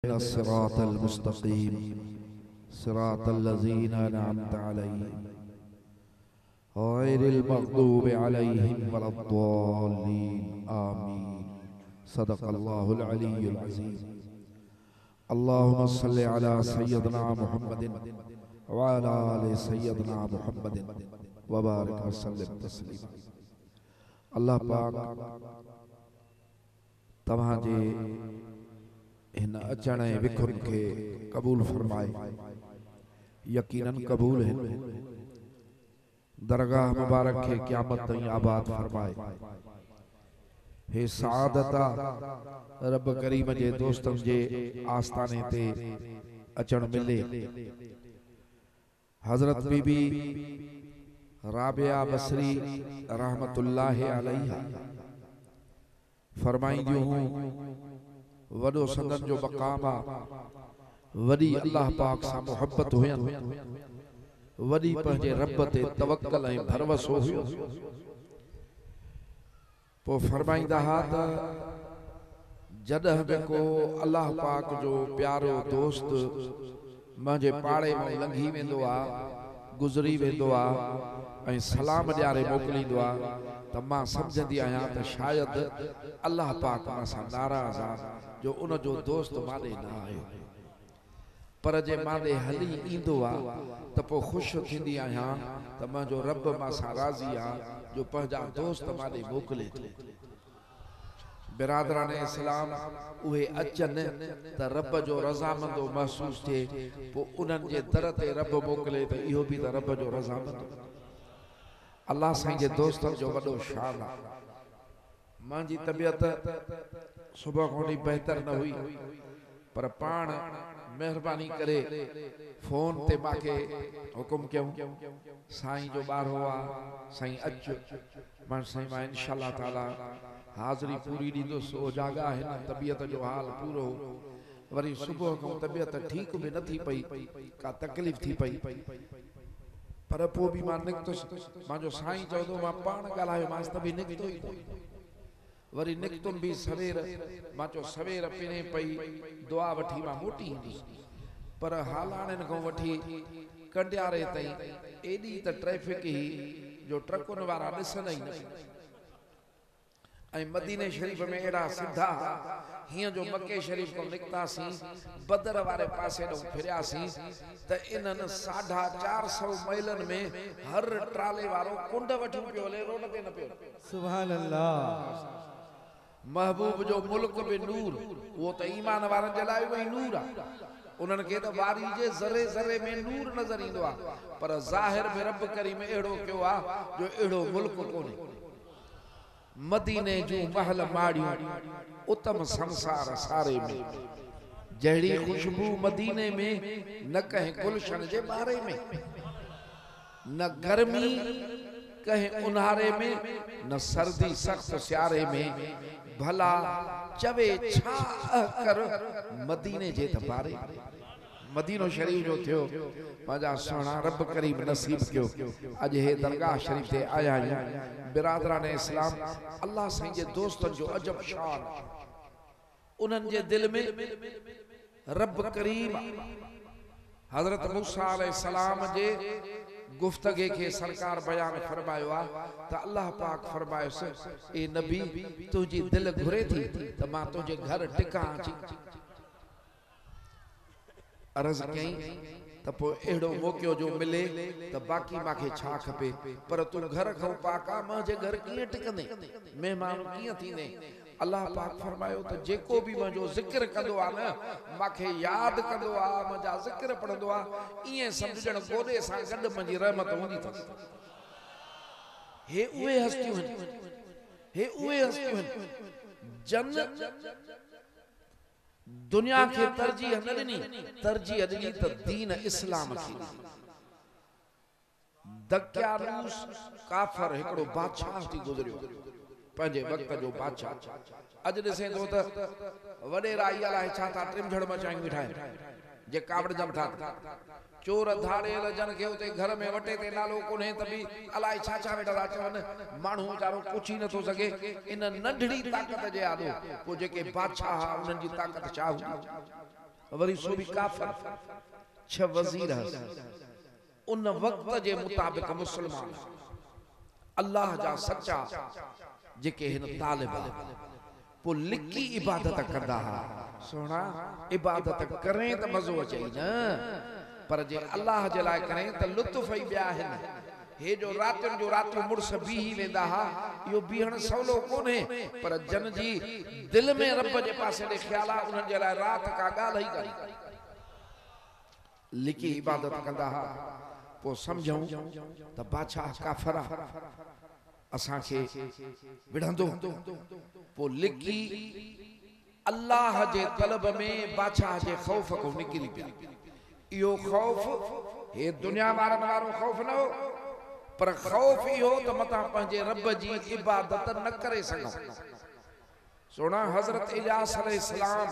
الصراط المستقيم صراط الذين أنعمت عليهم غير المغضوب عليهم ولا الضالين آمين صدق الله العلي العظيم اللهم صل على سيدنا محمد وعلى آل سيدنا محمد وبارك وسلم تسليما अल्लाह पाक तव्हांजे इन अचण ऐं विखुर खे क़बूल फरमाए। यकीनन क़बूल है। दरगाह मुबारक खे क़यामत ताईं आबाद फरमाए। हे सआदता रब करीम जे दोस्तन जे आस्ताने ते अचण मिले। हजरत बीबी राबिया बसरी रहमतुल्लाह अलैहा फरमाईंदियूं हूं वडो संदन जो मकाम आ, वडी अल्लाह पाक सां मोहब्बत हुयन, वडी पंहिंजे रब ते तवक्कल ऐं भरवसो हुयो। पो फरमाईंदा हा त जॾहिं बि को अल्लाह पाक जो प्यारो दोस्त मुंहिंजे पाड़े में लंघी वेंदो आ, गुज़री वेंदो आ ऐं सलाम ॾियारे मोकिलींदो आ त मां सम्झंदी आहियां त शायदि अल्लाह पाक मां सां नाराज़ आ जो उन जो दोस्त माॾे न आयो। पर जे माॾे हली ईंदो आ त पोइ ख़ुशि थींदी आहियां त मुंहिंजो रब मां सां राज़ी आ जो पंहिंजा दोस्त माॾे मोकिले थो। बिरादरान इस्लाम उहे अचनि त रब जो रज़ामंदो महसूस थिए, पोइ उन्हनि जे दर ते रब मोकिले त इहो बि त रब जो रज़ामंदो। अल्लाह साईं जे दोस्तनि जो वॾो शान आहे। मुंहिंजी तबियत सुबुह खां वठी बहितर न हुई, पर पाण महिरबानी करे फोन ते मूंखे हुकुम कयूं साईं जो ॿारहो आहे, साईं अचु। मां साईं मां इंशाअल्लाह ताला हाज़िरी पूरी ॾींदुसि। उजागा आहिनि, तबियत जो हाल पूरो। वरी सुबुह खां तबियत ठीक भी न थी पई, का तकलीफ़ थी पई, पर पोइ बि मां निकतुसि। मुंहिंजो साईं चवंदो मां पाण ॻाल्हायोमांसि त बि निकितो ई कोन। वरी निकतुम भी सवेर, मां चयो सवेर पिणे पई दुआ वठी मां मोटी ईंदुसि। पर हालाणनि खां वठी कंडियारे ताईं एॾी त ट्रैफिक ही जो ट्रकुनि वारा ॾिसंदा ई न। ऐं मदीने शरीफ में एड़ा सिधा हियां जो मक्के शरीफ को निकतासीं, बदर वारे पासे ॾों फिरियासीं त इन्हनि 450 माइलनि में हर ट्राले वारो कुंड वठी पियो हले, रोड ते न पियो। सुभान अल्लाह। महबूब जो मुल्क बि नूर, वो त ईमान वारनि जे लाइ वही नूर आ। उन्हनि खे त वारी जे ज़रे ज़रे में नूर नज़र ईंदो आ, पर ज़ाहिर में रब करीम एड़ो कयो आ जो एड़ो मुल्क कोन्हे। मदीने जो महल माड़ियों उत्तम संसार सारे में, जहिड़ी खुशबू मदीने में न कहीं गुलशन जे बारे में, न गर्मी कहीं उन्हारे में, न सर्दी सख्त स्यारे में। भला चवे छा कर मदीने जे बारे। मदीनो शरीफ जो थियो पंहिंजा सोना रब करीम नसीब कयो। अज हे दरगाह शरीफ ते आया आहियूं। बिरादरान इस्लाम, अल्लाह साईं जे दोस्तन जो अजब शान। उन्हनि जे दिल में रब करीम हजरत मूसा अलैहिस्सलाम जे गुफ्तगे के सरकार बयान फरमायो आ त अल्लाह पाक फरमायोस, ए नबी तुझी दिल घुरे थी त मां तुझे घर टिका अची। अर्ज कई त पो एड़ो मौक़ो जो मिले त बाकी माखे छा खपे, पर तू घर खां पाका मुंहिंजे घर कीअं टिकंदे, मेहमान कीअं थींदे। अल्लाह पाक फरमायो त जेको भी मुंहिंजो ज़िक्र कंदो आ न, माखे याद कंदो आ, मुंहिंजा ज़िक्र पढ़ंदो आ, ईअं सम्झण गोॾे सां गॾु मुंहिंजी रहमत हूंदी अथसि। हे उहे हस्तियूं आहिनि, हे उहे हस्तियूं आहिनि जन दुनिया के तरजीह न ॾिनी, तरजीह ॾिनी त दीन इस्लाम खे। दक्यानूस काफर हिकिड़ो बादशाह थी गुज़रियो, पंहिंजे वक़्त जो बादशाह। अॼु ॾिसे थो त वॾेरा इहा अलाए छा था टिमझड़ मचायूं वेठा आहिनि, जे कावड़जनि था। चोर धाड़ियल जन के उते घर में वटे ते नालो कोन्हे त बि अलाए छा छा वेठा था चवनि। माण्हू वीचारो पुछी नथो सघे इन नंढड़ी ताक़त जे आॾो। पोइ जेके बादशाह उन्हनि जी ताक़त छा हूंदी। वरी सो भी काफिर 6 वजीर उन वक्त जे मुताबिक मुसलमान अल्लाह जा सच्चा जेके हिन तालिब पो लिखी इबादत करदा हा सोना इबादत करें त मजो अचे न पर जे अल्लाह जे लाइ करें त लुत्फ ई ॿिया आहिनि हे जो रातियुनि जो रातियूं मुड़स बीही वेंदा हा इहो बीहण सवलो कोन्हे पर जन जी दिल में रब जे पासे ॾे ख्याल आहे उन्हनि जे लाइ राति का ॻाल्हि ई कान्हे लिखी इबादत कंदा हा पोइ सम्झूं त बादशाह काफ़िर आहे असांखे विढ़ंदो पोइ लिखी अल्लाह जे तलब में बादशाह जे ख़ौफ़ को निकिरी पिया इहो ख़ौफ़ हे दुनिया वारनि वारो ख़ौफ़ न हो पर ख़ौफ़ इहो त मतां पंहिंजे रब जी इबादत न करे सघूं सोना हज़रत इलियास अलैहिस्सलाम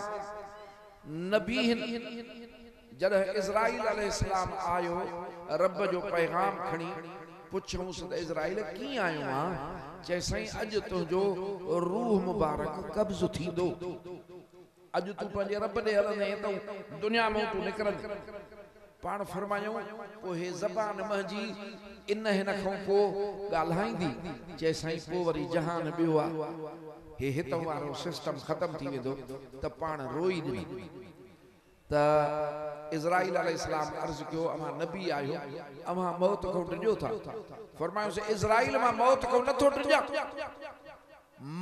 नबी जॾहिं इज़राइल अलैहिस्सलाम आयो रब जो पैगाम खणी पुछऊंसि त इज़राइल कीअं आयो आहे चई साईं अॼु तुंहिंजो रूह मुबारक कब्ज़ थींदो अॼु तूं पंहिंजे रब ॾे हलंदे त दुनिया में तूं निकिरंदे पाण फरमायूं पोइ हे ज़बान मुंहिंजी इन हिन खां पोइ ॻाल्हाईंदी चई साईं पोइ वरी जहान ॿियो आहे हे हितां वारो सिस्टम ख़तम थी वेंदो त पाण रोई ॾिनी त इज़राइल अलैहिस्सलाम अर्ज़ कयो अमां नबी आयो अमां मौत खां ॾिजो था फरमायोसि इज़राइल मां मौत खां नथो ॾिजां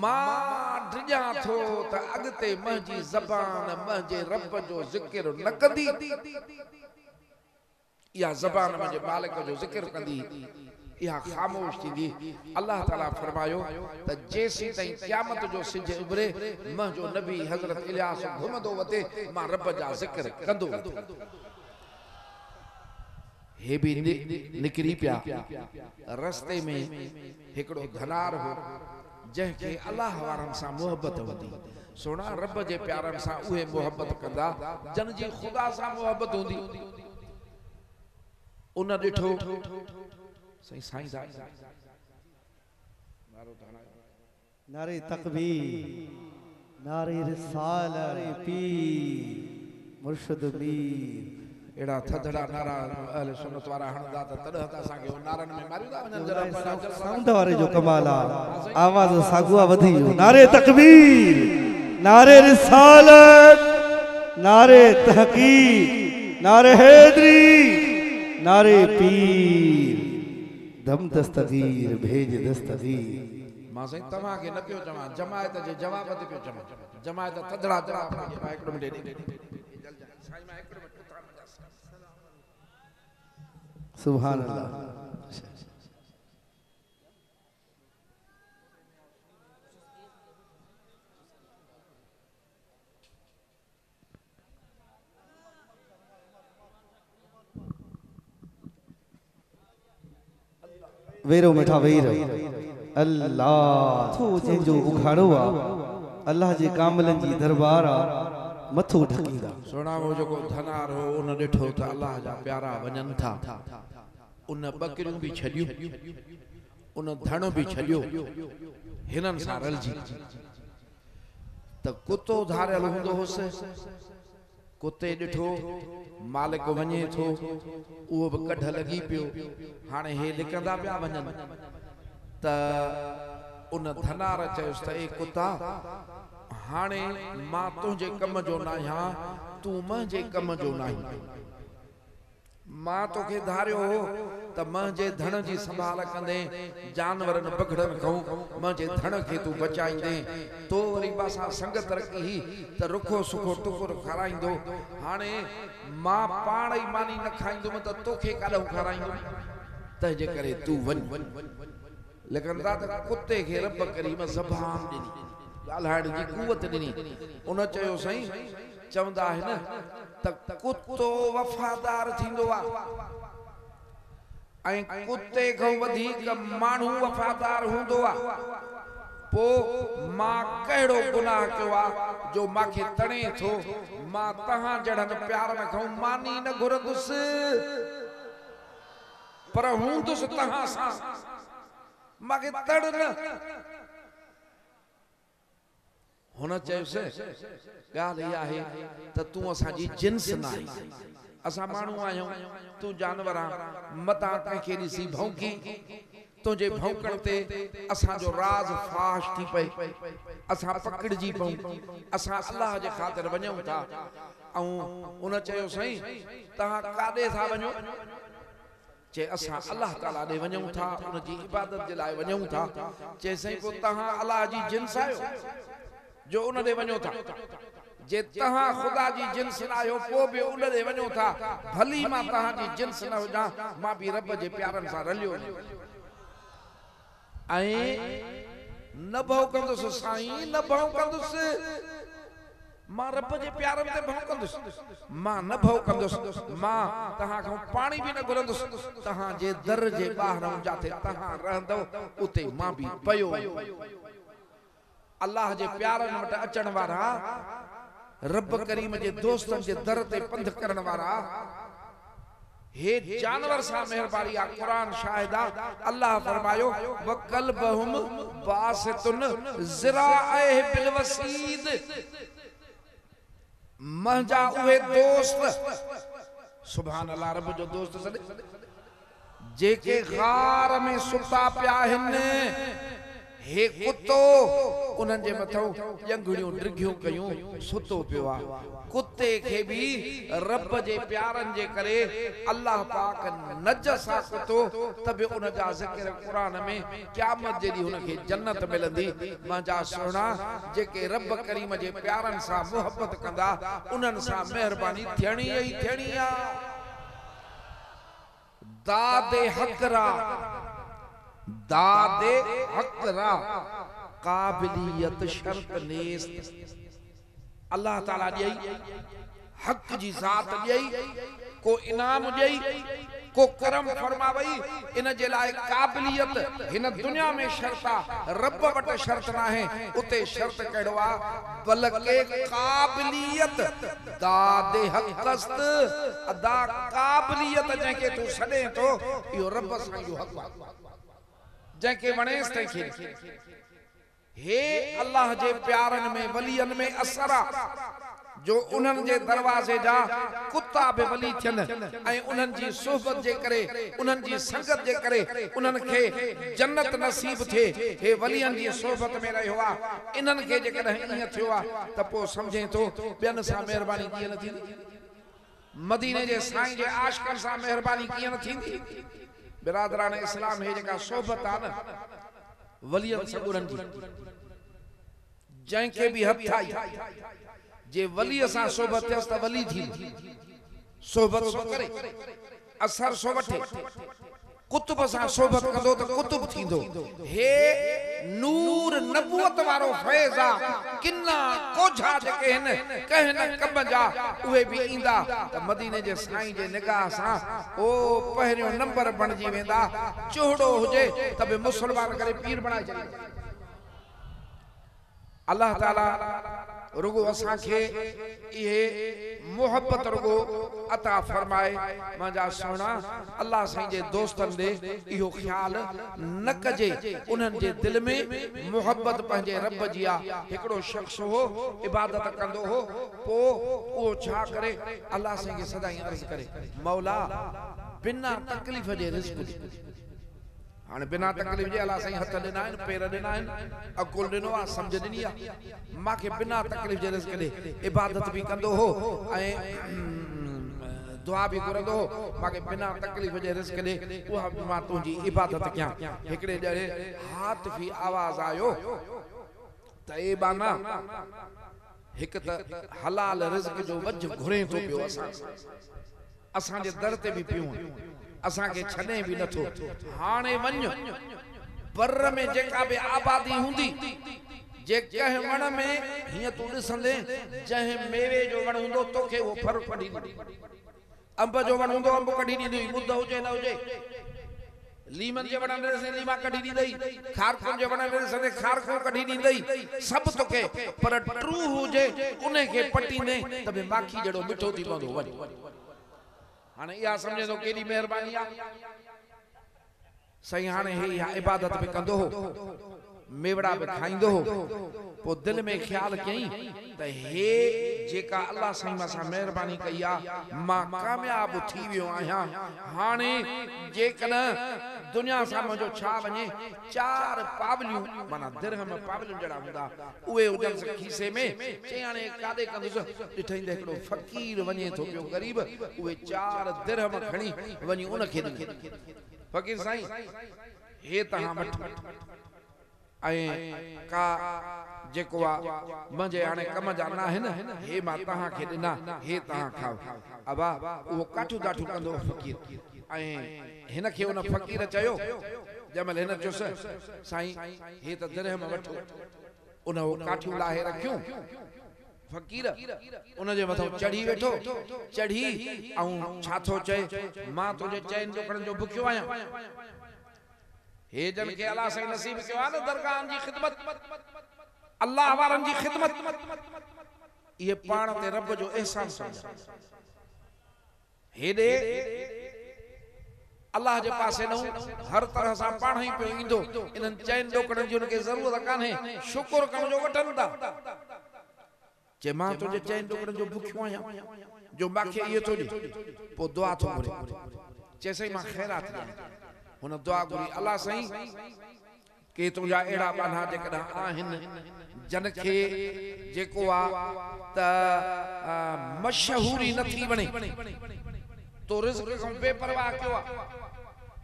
मां ॾिजां थो त अॻिते मुंहिंजी ज़बान मुंहिंजे रब जो ज़िक्र न कंदी या ज़बान मुंहिंजे मालिक जो ज़िक्र कंदी इहा ख़ामोश थींदी अल्लाह ताला फरमायो त जेसीं ताईं क़यामत जो सिज उभरे मुंहिंजो नबी हज़रत इलियास घुमंदो वते मां रब जा ज़िक्र कंदो हे भी निकिरी पिया रस्ते में हिकिड़ो धनार हो जंहिंखे अल्लाह वारनि सां मोहबत हूंदी सोना रब जे प्यारनि सां उहे मोहबत कंदा जन जी ख़ुदा सां मोहबत हूंदी उन ॾिठो सही साईं नारे तकबीर नारे रिसालत नारे पीर मुर्शिद मीर एड़ा थधड़ा नारा अहले सुन्नत वारा हणदा त तॾहिं त असांखे नारनि में मारियो था वञनि जरा समुंड वारे जो कमाल आहे आवाज़ सागुआ वधी वियो नारे तकबीर नारे रिसालत नारे तहकीक नारे हैदरी नारे पीर दम दस्तगीर भेज दस्तगीर मां साईं तव्हां के न पियो चवां जमायत जे जवाब ते पियो चवां जमायत थधड़ा जवाब मां हिकिड़ो मिनट ॾे साईं मां हिकिड़ो मिनट सुभान अल्लाह वेरो मिठा वेर अल्लाह तो जंहिंजो उखाड़ो आहे अल्लाह जे कामलनि जी दरबार आहे मथो ढकींदा सोना वो जो धनार हो उन ॾिठो त अल्लाह जा प्यारा वञनि था उन बकरियूं भी छॾियूं उन धण भी छॾियो हिननि सां रलजी त कुतो धारियल हूंदो हुअसि कुते ॾिठो मालिक वञे थो उहो बि कढ लॻी पियो हाणे हे लिकंदा पिया वञनि त उन धनार चयोसि त ए कुता हाणे मां तुंहिंजे कम जो न आहियां तूं मुंहिंजे कम जो न आहीं मां तोखे धारियो हो त मुंहिंजे धण जी संभाल कंदे जानवरनि बगड़नि खां मुंहिंजे धण खे तूं बचाईंदे तो वरी पासां संगत रखी त रुखो सुखो टुकुर खाराईंदो हाणे मां पाण ई मानी न खाईंदुमि त तोखे काॾो खाराईंदुमि तंहिंजे करे तूं वञ लेकिन रात कुत्ते खे रब करीम ज़बान ॾिनी ॻाल्हाइण जी कुवत ॾिनी उन चयो साईं चवंदा आहिनि त कुत्तो वफ़ादार थींदो आहे ऐं कुत्ते खां वधीक माण्हू वफ़ादार हूंदो आहे पोइ मां कहिड़ो गुनाह कयो आहे जो मूंखे तणे थो मां तव्हां जहिड़नि प्यारनि खां मानी न घुरंदुसि पर हूंदुसि तव्हां सां मूंखे तड़ न हुन चयोसि ॻाल्हि इहा आहे त तूं असांजी जिन्स न आहीं, असां माण्हू आहियूं, तूं जानवर आहीं, मतां कंहिंखे ॾिसी भौंकी, तुंहिंजे भौंकण ते असांजो राज़ फाश थी पए, असां पकड़जी पऊं, असां अल्लाह जे ख़ातिर वञूं था। ऐं उन चयो साईं तव्हां काॾे था वञो? चे असां अल्लाह ताला ॾे वञूं था, उनजी इबादत जे लाइ वञूं था। चे साईं पोइ तव्हां अल्लाह जी जिन्स आहियो जो उन ॾे वञो था? जे तव्हां ख़ुदा जी जिन्स न आहियो पोइ बि उन ॾे वञो था, भली मां तव्हांजी जिन्स न हुजां, मां बि रब जे प्यारनि सां रलियो ऐं न भौंकंदुसि साईं, न भौंकंदुसि, मां रब जे प्यारनि ते भौंकंदुसि, मां न भौंकंदुसि, मां तव्हां खां पाणी बि न घुरंदुसि, तव्हांजे दर जे ॿाहिरां जिथे तव्हां रहंदव उते मां बि पयो। अल्लाह जे प्यारनि वटि अचण वारा, रब करीम जे दोस्तनि जे दर ते पंध करण वारा, हे जानवर सां मेहरबानी आ। कुरान शाहिद आ, अल्लाह फरमायो वकल्बहुम बासितुन ज़िराअह बिल वसीद, मुंहिंजा उहे दोस्त, सुभान अल्लाह, रब जो दोस्त सॾे जेके गार में सुता पिया आहिनि, हे कुतो उन्हनि जे मथां ॼंगड़ियूं ड्रिघियूं कयूं, सुतो पियो आहे। कुते खे बि रब जे प्यारनि जे करे अल्लाह पाक नज सां कुतो, त बि उन जा ज़िक्र क़ुरान में क़यामत जे ॾींहुं हुनखे जन्नत मिलंदी। मुंहिंजा सुहिणा जेके रब करीम जे प्यारनि सां मुहबत कंदा, उन्हनि सां मेहरबानी थियणी ई थियणी आहे। दादे हक़रा, दादे हक़रा, काबिलियत शर्त नेस्त, अल्लाह ताला ॾेई हक़ जी ज़ात ॾेई, को इनाम ॾेई, को करम फरमावई, इन जे लाइ काबिलियत हिन दुनिया में शर्त आहे, रब वटि शर्त न आहे। उते शर्त कहिड़ो आहे, बल्कि काबिलियत दादे हक़स्त, अदा काबिलियत जंहिंखे तूं छॾे थो, इहो रब सां इहो हक़ आहे, जंहिंखे वणेसि तंहिंखे। हे अल्लाह जे प्यारनि में वलियनि में असर आहे जो उन्हनि जे दरवाज़े जा कुत्ता बि वली थियनि ऐं उन्हनि जी सोहबत जे करे, उन्हनि जी संगत जे करे उन्हनि खे जन्नत नसीब थिए। हे वलियनि जी सोहबत में रहियो आहे, इन्हनि खे जेकॾहिं ईअं थियो आहे त पोइ सम्झे थो ॿियनि सां मेहरबानी कीअं न थींदी, मदीने जे साईं जे आशिक़नि सां मेहरबानी कीअं न थींदी। बिरादरान इस्लाम, हे जेका सोहबत आहे न वलियनि सगुरनि जी, जंहिंखे बि हथ आई जे वलीअ सां सोहबत थियसि त वली थी, सोहबत सो करे, असर सो वठे, कुतुब सां सोहबत कंदो त कुतुब थींदो। हे नूर नबूवत वारो फैज़ आहे, किना कोझा जेके आहिनि कंहिं न कम जा उहे बि ईंदा त मदीने जे साईं जे निगाह सां ओ पहिरियों नंबर बणिजी वेंदा। चोहड़ो हुजे त बि मुस्लमान करे पीर बणाए छॾींदा। अल्लाह ताला रुगो असांखे इहे मोहब्बत रुगो अता फरमाए। मुंहिंजा सुहिणा, अल्लाह साईं जे दोस्तनि ॾे इहो ख़्यालु न कजे, उन्हनि जे दिलि में मोहब्बत पंहिंजे रब जी आहे। हिकिड़ो शख़्स हो, इबादत कंदो हो, पोइ उहो छा करे, अल्लाह साईं खे सदाईं अर्ज़ करे, मौला बिना तकलीफ़ जे रिज़्क़ ॾे। हाणे बिना तकलीफ़ जे अल्लाह साईं हथ ॾिना आहिनि, पेर ॾिना आहिनि, अकुल ॾिनो आहे, सम्झ ॾिनी आहे, मूंखे बिना तकलीफ़ जे रिज़्क़ ॾे। इबादत बि कंदो हो ऐं दुआ बि घुरंदो हो, मूंखे बिना तकलीफ़ जे रिज़्क़ ॾे, उहा मां तुंहिंजी इबादत कयां। हिकिड़े ॼणे हातिफ़ी आवाज़ आयो त ए बाना, हिकु त हलाल रिज़्क़ जो वज घुरे थो पियो, असांजे दर ते बि पियूं, असांखे छॾे बि नथो। हाणे वञ बर में जेका बि आबादी हूंदी, जे कंहिं वण में हीअं तूं ॾिसंदे जंहिं मेवे जो वण हूंदो तोखे उहो फर कढी ॾींदी, अंब जो वण हूंदो अंब कढी ॾींदी, ॿुध हुजे न हुजे, लीमन जे वण में ॾिसंदे लीमा कढी ॾींदई, खारकुन जे वण में ॾिसंदे खारको कढी ॾींदई, सभु तोखे, पर ट्रू हुजे उन खे पटींदे त बि माखी जहिड़ो मिठो थी पवंदो। वञ हाणे इहा सम्झे थो केॾी महिरबानी आहे साईं। हाणे हे इबादत बि कंदो हो, मेवड़ा भी खाइंदो पो दिल में ख्याल कई त हे जेका अल्लाह साईं मां मेहरबानी कई आ मां कामयाब थी वियो आहियां हाने जेकन दुनिया सां मुंहिंजो छा वञे 4 पावलियूं माना दिरहम पावलियूं जड़ा हुंदा उहे हुजन खीसे में चई हाणे कादे कंदुसि ॾिठईंदे हिकिड़ो फ़कीर वञे थो पियो ग़रीब उहे 4 दिरहम खणी वञी उनखे ॾिनी फ़कीर साईं हे तहां वठ ऐं का जेको आ मुंहिंजे हाणे कम जा न आहिनि हे मां तव्हांखे ॾिना हे तव्हां खाओ अबा उहो काठियूं दाठियूं कंदो फ़कीर ऐं हिनखे उन फ़कीर चयो जंहिंमहिल हिन चयुसि साईं हे त दिरहम वठो उन काठियूं लाहे रखियूं फ़कीर उन जे मथां चढ़ी वेठो चढ़ी ऐं छा थो चए मां तुंहिंजे चैन टुकड़नि जो बुखियो आहियां हे जन के अल्लाह से नसीब कयो आहे न दरगाहन जी खिदमत अल्लाह वारन जी खिदमत ये पाण ते रब जो एहसान समझ हेडे अल्लाह जे पासे न हर तरह से पाण ही पे इंदो इनन चैन डोकड़न जी उनके जरूरत काने शुक्र कम जो वठन दा जे मां तुझे चैन डोकड़न जो भुखियो आया जो माखे ये तो पो दुआ तो करे जैसे मां खैरात हुन दुआ घुरी अल्लाह साईं के तुझा एड़ा बाना जेकॾा आहिन जन के जेको आ त मशहूरी न थी वणे तो रिज़्क़ खां बेपरवाह कयो आ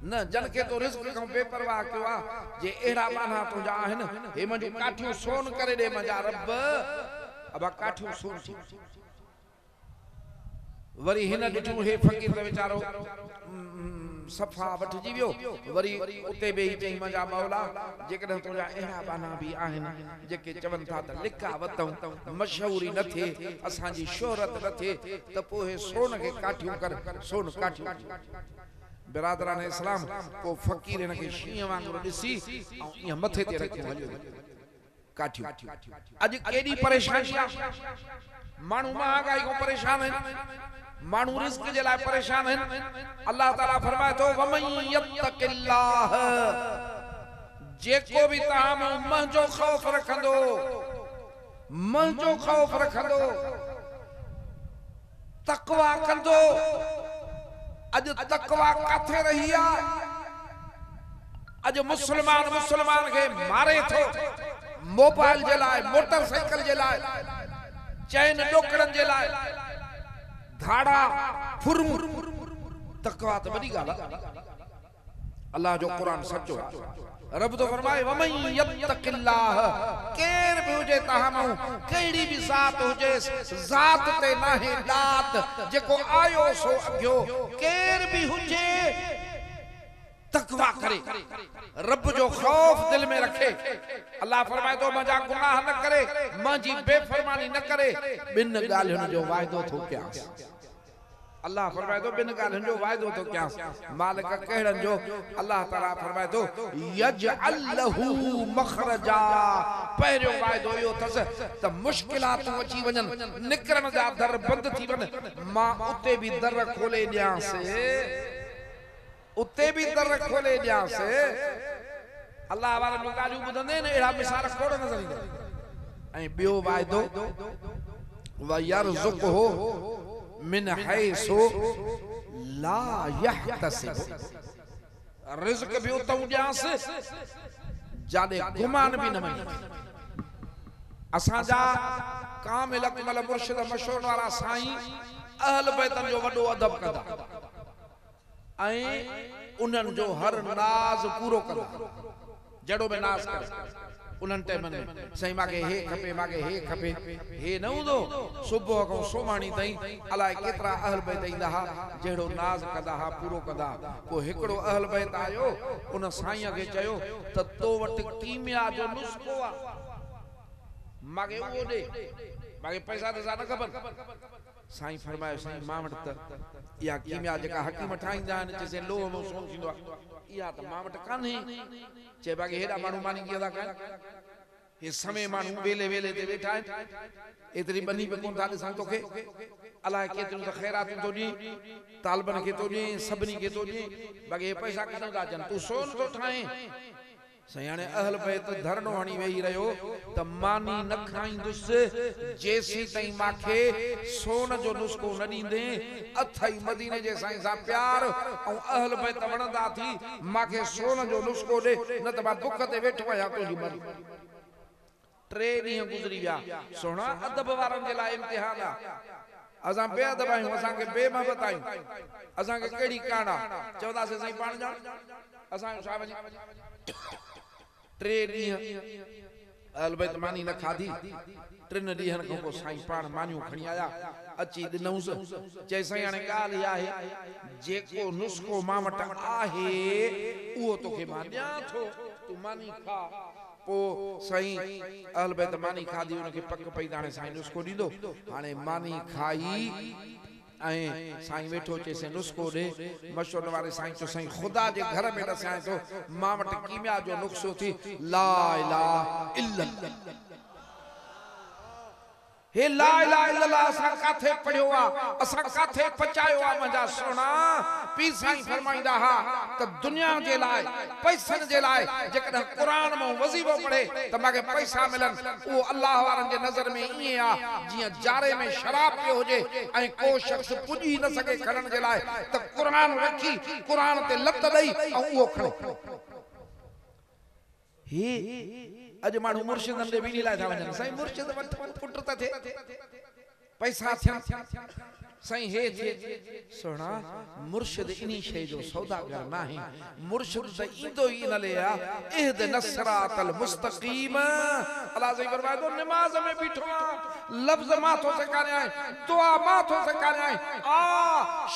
न जन के तो रिज़्क़ खां बेपरवाह कयो आ जे एड़ा बाना तुझा आहिन हे मुंहिंजो काठियूं सोन करे दे मुंहिंजा रब अबा काठियूं सोन थी वरी हिन ॾिठो हे फ़कीर त वीचारो सफ़ा वठजी वियो वरी उते बि चई मुंहिंजा मौला जेकॾहिं तुंहिंजा अहिड़ा बाना बि आहिनि जेके चवनि था त लिका वतऊं मशहूरी न थिए असांजी शोहरत न थिए त पोइ हे सोन खे काठियूं कर सोन काठियूं बिरादरान इस्लाम को फ़कीर हिनखे शींहं वांगुरु ॾिसी ऐं ईअं मथे ते रखियो हलियो काठियूं अॼु केॾी परेशानी आहे माण्हू महागाई खां परेशान आहिनि मानू रिज़्क़ जे लाइ परेशान आहिनि अल्लाह ताला फरमाए थो वमन यत्तकिल्लाह जेको भी तहां में मुंहिंजो खौफ रखंदो तकवा कंदो अॼु तकवा काथे रही आहे अॼु मुसलमान खे मारे थो मोबाइल जे लाइ मोटरसाइकिल जे लाइ चैन डोकड़न जे लाइ धाड़ा फुरु तकवा तो बड़ी गाल अल्लाह जो कुरान सच्चो रब तो फरमाए वमन यत्तकिल्लाह केर भी हुजे तहां मां केड़ी भी जात हुजे जात ते नाहे दात जेको आयो सो अग्यो केर भी हुजे तकवा करे रब जो खौफ दिल में रखे अल्लाह फरमाए तो मजा गुनाह न करे मांजी बेफरमानी न करे बिन गालिन जो वायदो थो क्या अल्लाह फरमाए तो बिन गालिन जो वायदो तो क्या मालिक कहड़न जो अल्लाह ताला फरमाए तो यजअल लहू मखरजा पहिरियो वायदो यो थस त मुश्किलात अची वञन निकरण जा दर बंद थी वन मां उते भी दर खोले ॾियांसे उते भी दर खोले ॾियांसे अल्लाह वाला जो ॻाल्हियूं ॿुधंदे न अहिड़ा मिसाल खोड़ नज़र ईंदा ऐं ॿियो वाइदो वयरज़ुक़हु मिन हैसु ला यहतसिब रिज़्क़ भी उतऊं ॾियांसि जाॾे गुमान भी न वञे असांजा कामिल अकमल मुर्शिद मशहूर वारा साईं अहल बैतन जो वॾो अदब कंदा ऐं उन्हनि जो हर नाज पूरो कंदा जड़ो में नाज कर उन्हनि टाइमनि में साईं मागे हे खपे हे न हूंदो सुबुह खां सोमाणी ताईं अलाए केतिरा अहल बैत ईंदा हा जहिड़ो नाज कंदा हा पूरो कंदा पोइ हिकिड़ो अहल बैत आयो उन साईं खे चयो त तो वटि कीमिया जो नुस्ख़ो आहे मागे उहो ॾे मागे पैसा त न खपनि साईं फरमायो साईं मां वटि त इहा कीमिया जेका हकीम ठाहींदा आहिनि जैसे लोह में सोन थींदो आहे इहा त मां वटि कान्हे चए बाक़ी हेॾा माण्हू मानी कीअं था कनि हे समय माण्हू वेले ते वेठा आहिनि एतिरी बनी बि कोन था ॾिसनि तोखे अलाए केतिरियूं त ख़ैरातूं थो ॾीं तालबनि खे थो ॾीं सभिनी खे थो ॾीं बाक़ी हे पैसा किथां था अचनि तूं सोन थो ठाहे साईं हाणे अहल बैत धरनो हणी वेही रहियो त मानी न खाईंदुस जेसी ताईं माखे सोन जो नुस्खो न ॾींदे अथई मदीने जे साईं सां प्यार ऐं अहल बैत वणंदा थी माखे सोन जो नुस्खो ॾे न त मां बुख ते वेठो आहियां तुंहिंजी मरी 3 ॾींहं गुज़री विया सोना अदब वारनि जे लाइ इम्तिहान आहे असां बेअदब आहियूं असांखे बेमहबत आहियूं असांखे कहिड़ी कांड आहे चवंदासीं साईं पाण ॼाण असां छा वञी 3 ॾींहं अलबत मानी न खाधी 3 ॾींहंनि खां पोइ साईं पाण मानियूं खणी आया अची ॾिनऊंसि चई साईं हाणे ॻाल्हि इहा आहे जेको नुस्खो मां वटि आहे उहो तोखे मां ॾियां थो तूं मानी खा पोइ साईं अलबत मानी खाधी उनखे पक पई त हाणे साईं नुस्खो ॾींदो हाणे मानी खाई ऐं साईं वेठो चेसे नुस्खो ॾे मशहूर वारे साईं चयो साईं ख़ुदा जे घर में ॾसां थो मां वटि कीमिया जो नुस्खो थी ला इलाहा इल्लल्लाह हे ला इलाहा इल्लल्लाह असां काथे पढ़ियो आहे असां काथे पचायो आहे मुंहिंजा सोना पीर साईं फरमाईंदा हा त दुनिया जे लाइ पैसनि जे लाइ जेकॾहिं क़ुरान में वज़ीफ़ो पढ़े त मूंखे पैसा मिलनि उहो अल्लाह वारनि जे नज़र में ईअं आहे जीअं जारे में शराब पियो हुजे ऐं को शख़्स पुॼी न सघे खणण जे लाइ त क़ुरान रखी क़ुरान ते लत ॾेई ऐं उहो खणे हे अज मानू मुर्शिदन दे बीड़ी लाए था वजन साईं मुर्शिद वठ पुट त थे पैसा थियन साईं हे थे सोना मुर्शिद इनी शे जो सौदागर नाही मुर्शिद त ईंदो ई न ले आ इहदिन सिरातल मुस्तकीम अल्लाह सही फरमाए तो नमाज में बीठो लफ्ज माथो से करे दुआ माथो से करे आ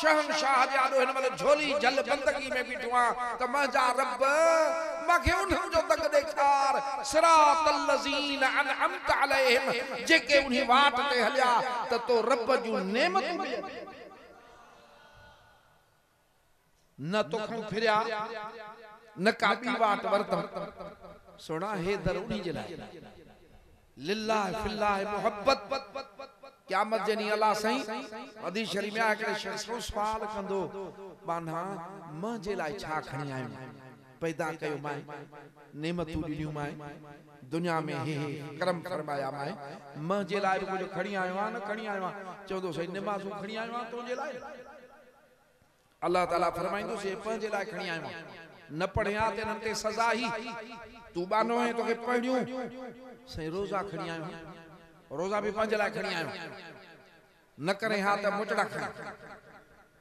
शहंशाह जे आडो हिन मतलब झोली जल बंदगी में बीठो त मजा रब माखे उन्हनि जो तक ॾेखार सिरातल लज़ीन अनअमत अलैहिम जेके उन्ही वाट ते हलिया त तो रब जूं नेमतूं न तो खूं फिरिया न काबी वाट वरतम सोना हे दर उन्ही जे लाइ लिल्लाह फिल्लाह मोहब्बत क़यामत जे ॾींहुं अल्लाह साईं हदीस शरीफ में हिकिड़े शख़्स को सुवाल कंदो बाना मां जे लाइ छा खणी आयो पैदा कयो माए नेमतूं ॾिनियूं माए दुनिया में हे करम फरमाया माए मां जे लाइ कुझु खणी आयो आहियां न खणी आयो आहियां चवंदो साईं नमाज़ूं खणी आयो आहियां तुंहिंजे लाइ अल्लाह ताला फरमाईंदो से पंहिंजे लाइ खणी आयो आहियां न पढ़िया त इन्हनि ते सज़ा ई तूं बानो है तोखे पढ़ियूं साईं रोज़ा खणी आयो आहियां रोज़ा बि पंहिंजे लाइ खणी आयो न करे हा त मुचड़ा खणी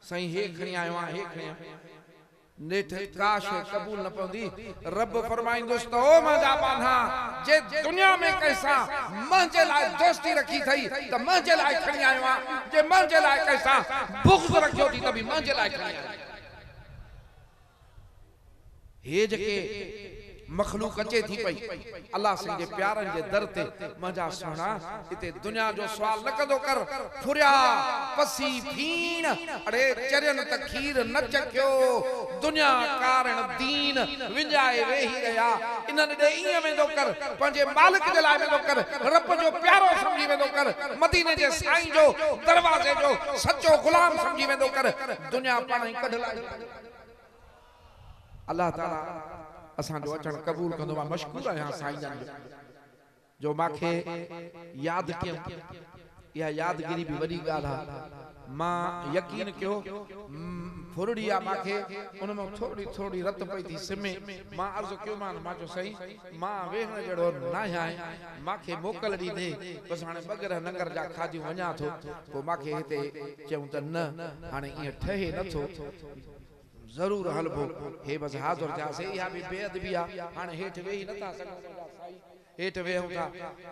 साईं हे खणी आयो आहियां हे खणी आयो नेठ काश कबूल न पवंदी रब फरमाईंदुसि त ओ मुंहिंजा बाना जे दुनिया में कैसा मुंहिंजे लाइ दोस्ती रखी थई त मुंहिंजे लाइ खणी आयो आहियां जे मुंहिंजे लाइ कैसा बुग़्ज़ रखियो थी त बि मुंहिंजे लाइ खणी आयो हे जेके मखलूक अचे थी पई अल्लाह सिंह जे प्यारनि जे दर ते मुंहिंजा सोना इते दुनिया जो सवाल न कंदो कर फुरिया पसी फीन अड़े चरियन त खीर न चखियो दुनिया कारण दीन विंजाए वेही रहिया इन्हनि ॾे ईअं वेंदो कर पंहिंजे मालिक जे लाइ वेंदो कर रब जो प्यारो सम्झी वेंदो कर मदीने जे साईं जो दरवाज़े जो सचो गुलाम सम्झी वेंदो कर दुनिया पाण ई कढ लाइ अल्लाह ताला असां जो अचण कबूल कंदो मां मशकूर आहियां साईं जन जो माखे याद कयो या यादगिरी भी वडी गाल है मां यकीन कयो फुरड़ी आ माखे उन में थोड़ी थोड़ी रत पई थी सिमे मां अर्ज कयो मां जो सही मां वेहण जड़ो ना है माखे मोकल दी दे बस हाने बगर नगर जा खादी वणा थो तो माखे हेते चऊं त न हाने ये ठहे न थो जरूर हलबो हे बस हाज़िर जासे या भी बेअदबी आ हाने हेठ वेही नथा सघूं साईं हेठ वेहूं था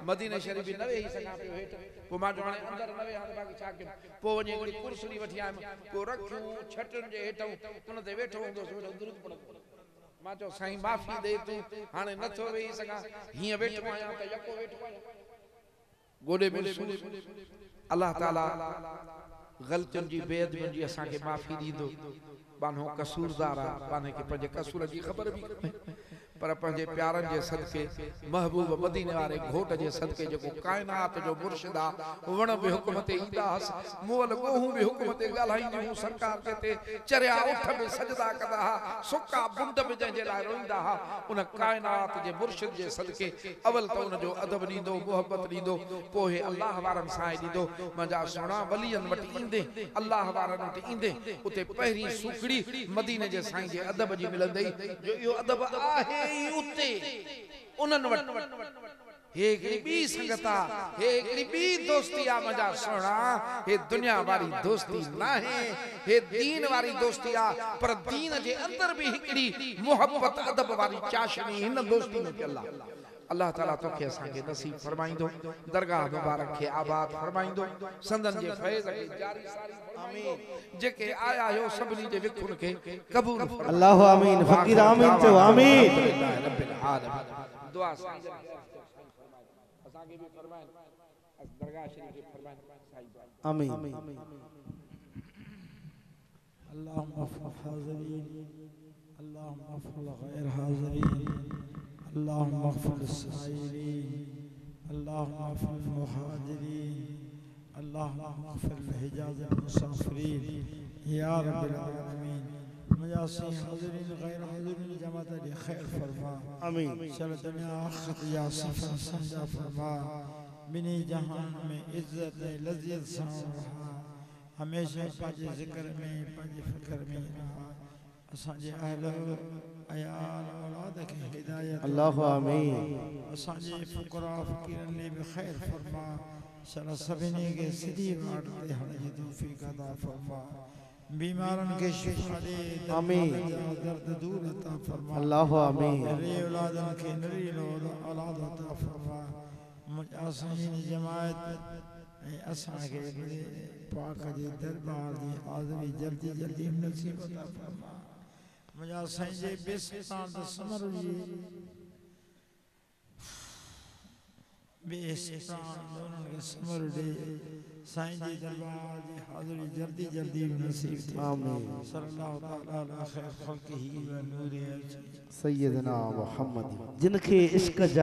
मदीने शरीफ न वेही सघां पियो हेठ पोइ मां हाणे अंदर न वेहा बाक़ी छा कयूं पोइ वञी हिकिड़ी कुर्सी वठी आयुमि पोइ रखियूं छटनि जे हेठूं उन ते वेठो हूंदुसि दुरूद पढ़ंदो मां चयो साईं माफ़ी ॾे तूं हाणे नथो वेही सघां हीअं वेठो आहियां त यको वेठो आहियां गोॾे में अल्लाह ताला ग़लतियुनि जी बेअदबियुनि जी असांखे माफ़ी ॾींदो बानो कसूरदार आहे बाने के पंहिंजे कसूर जी ख़बर बि पर पंहिंजे प्यारनि जे सदके महबूब मदीने वारे घोट जे सदके जेको कायनात जो मुर्शिद आ वण बि हुक्म ते ईंदा मोल गोहूं बि हुक्म ते ॻाल्हाईंदियूं सरकार ते चरिया उठ में सजदा कंदा सुका बुंड में जंहिंजे लाइ रोईंदा उन कायनात जे मुर्शिद जे सदके अवल त उन जो अदब ॾींदो मोहब्बत ॾींदो पोइ अल्लाह वारनि सां ॾींदो मुंहिंजा सुहिणा वलियनि वटि ईंदे अल्लाह वारनि वटि ईंदे उते पहिरीं सुखड़ी मदीने जे साईं जे अदब जी मिलंदई जो इहो अदब आहे ई उते उन्हनि वटि हे हिकिड़ी ॿी संगत आहे हे हिकिड़ी ॿी दोस्ती आहे मुंहिंजा सुहिणा हे दुनिया वारी दोस्ती नाहे हे दीन वारी दोस्ती आहे पर दीन जे अंदर बि हिकिड़ी मोहब्बत अदब वारी चाशनी हिन दोस्ती में पियल आहे अल्लाह ताला तोखे असांखे नसीब फरमाईंदो दरगाह मुबारक खे आबाद फरमाईंदो संदन जे फैज़ खे जारी सारी आमीन जेके आया हो सभिनी जे विखुन खे कबूल अल्लाह आमीन फकीर आमीन चो आमीन रब्बिल आलमीन दुआ असांखे भी फरमाइन दरगाह शरीफ खे फरमाइन आमीन अल्लाहुम्मा अफ़ल हाज़िरीन अल्लाहुम्मा अफ़ल गैर हाज़िरीन अल्लाहुम्मा अफ़ल साइरीन अल्लाहुम्मा अफ़ल मुहाजिरीन अल्लाहुम्मा अफ़ल हिजाज़ मुसाफिरीन या रब्बिल आलमीन मजासी हाज़िरीन गैर हाज़िरीन जमात दी खैर फरमा आमीन चल दुनिया आखिरत या सफर समझा फरमा बिनी जहान में इज्जत लज़्ज़त सा रहा हमेशा पाजे जिक्र में पाजे फिक्र में रहा असांजे अहल अयाल औलाद के हिदायत अल्लाह आमीन असांजे फुकरा फकीरन ने भी खैर फरमा सला सभिनी के सिधी वाट ते हणे जी तौफीक अता फरमा बीमारन के शिफा दे आमीन दर्द दूर अता फरमा अल्लाह आमीन रे औलादन के नरी औलाद अता फरमा मुझा सही जमात असां के बड़े पाक जे दरबार दी हाज़िरी जल्दी जल्दी नसीब अता फरमा मुझा सही जे बेस्तान द समर जी बेस्तान दोनों के समर दे साईं जी दरबार जी हाज़िरी जल्दी जल्दी नसीब थे आमीन सल्लल्लाहु तआला अला खैर खल्क़िही व नूरि सैयदना मुहम्मद जिनके इश्क